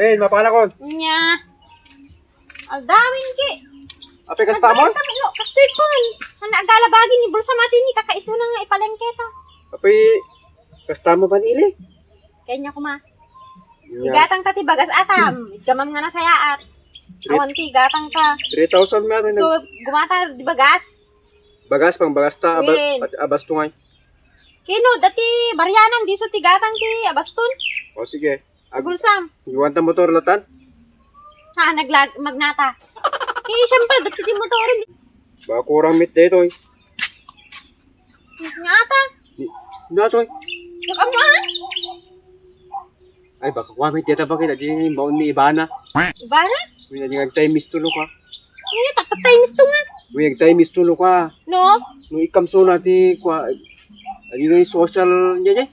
Uy, mapanakon. Nya. Aldawin ki. Ape kastamon? Kastikon. Nagala bagi ni bulsa mati ni kakaiso na nga ipalengketa. Ape kastamo ban ili? Kanya kuma. Nya. Igatang tati bagas atam. Gamam nga na sayaat. Awan ti gatang ka. 3,000 meron. So gumata di bagas. Bagas pang bagas ta Win. abas tungay. Kino dati baryanan di so ti gatang ti abaston. O sige. Agulsam. Iwan ta motor latan. Ha magnata. Kini syempre dati ti motorin. Baka kurang mit dito eh. Ngata. Nato eh. Nakamuan. Ay baka kuha mit dito bakit adi baon ni Ibana. Ibana? Uy, adi nagtay mistulo ka. Ngayon tatatay misto nga. Uy, nagtay mistulo ka. No? Nung ikamso natin kuha. Adi nga yung social niya.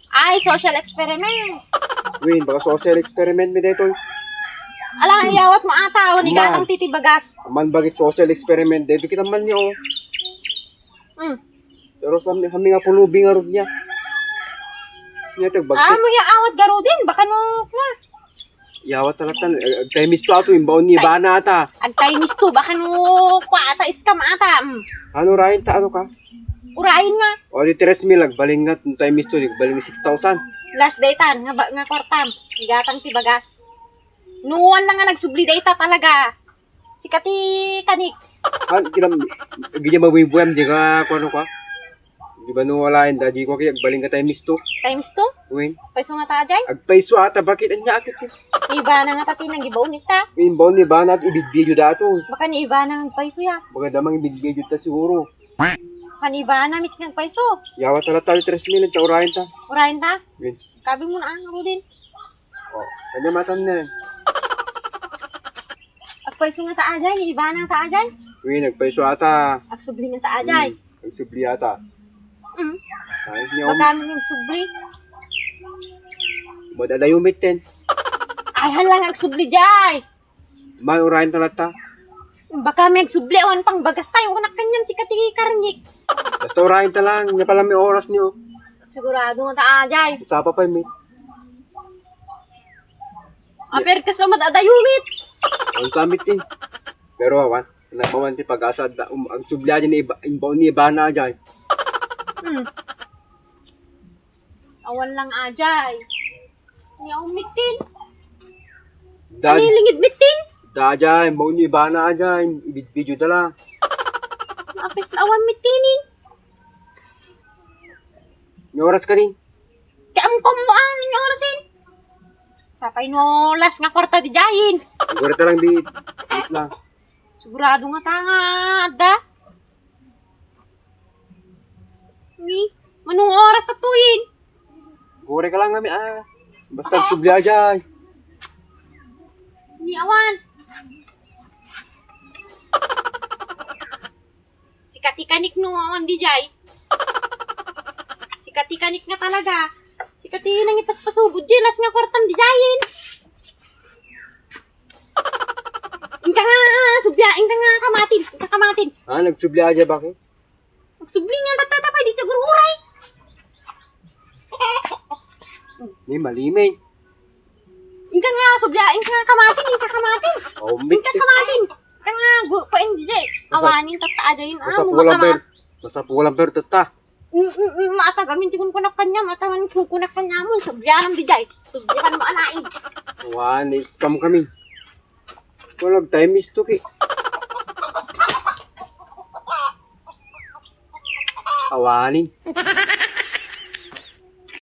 Ay, social experiment. Uy, baka social experiment mi dito eh. Alang iyawat mo ata, o ni Man. gatang titibagas. Aman bagay social experiment dito kita man niyo. Pero sa kami nga pulubi nga ron niya. Niya tagbag. Ah, mo yung awat garo din, baka no, na. Yawa talatan. Agtay misto ato yung baon ni Ibana ata. Agtay misto, baka no, kwa ata, iskam ata. Ano rahin ta ano ka? Urayin nga. O di 3,000 lagbaling nga tayo misto baling 6,000. Last daytan, nga kwartam. Ni gatang tibagas. Nuwan na nga nagsubli data talaga. Si Kati Kanik. Han kinam gidya mabubuam di ka kuno ka. Di ba no wala inda di ko kay agbaling ka tayo misto. Tay misto? Uy, Paiso nga ta ajay. agpaiso ata bakit anya akit eh. Iba na nga tati nang gibaw nita. Yung baon ni Ibana at ibig-video dato. Baka ni iba na nga paiso ya. Baga damang ibig-video ta siguro. Kaniba na mit ng paiso. Yawa talata 3,000 ta urahin ta. Urayin ta. Uy. Kabi mo na ang Rudin. O, kanya matan na. Agpaiso nga ta ajay, ni iba na ta ajay. Uy, nagpaiso ata. Agsubli nga ta ajay. Nagsubli ata. Ay, niya Baka mo yung subli. madadayumit din. Ay halang agsubli jay. May urahin talata. Baka may agsubli awan pang bagas tayo kanak kanyan si Katiki Karnyik. Basta urahin ta lang. Niya pala may oras niyo. Sigurado nga ta ajay. Usapa pa mi. Aper kas na madadayumit. Ang samit din. Pero awan. Nagpawan ti pag-asa. Ang subli ni Imbaw ni Ibana dyan. Awan lang ajay. Niya umitin. Dad, Anilingid mitin. dyan. Imbaw ni Ibana dyan. Ibig-video dala. Apes na awan mitinin. May oras ka din. Kaya ang pamuan ninyo orasin. Sapay no las nga kwarta di jayin. Siguro ta lang di. Wait lang. Sigurado nga tanga ada. Ni, manong oras sa tuyin. Kure ka lang kami Basta subli dyan. Ni awan. Si Katikanik no awan di jay. Si Katikanik nga talaga. Si Kati nang ipaspasubod jelas nga kwartam di jayin. Ingka nga subya, ingka nga kamatin, ingka kamatin. Nagsubli dyan bakit? Magsubli nga tatatapay dito gururay. Ni malimay. Ingka nga subya, ingka nga kamatin, ingka kamatin. Oh, mit. Ingka kamatin. Ingka nga pain di jay. Awanin tataada yun. Basta pulang per. Basta pulang per tata. Maatagamin tikun kunak kanya, matawan kukunak kanya mo. Subya ng di jay. Subya ka mo anain. Awan, scam kami. Walang time is to ki. Awanin.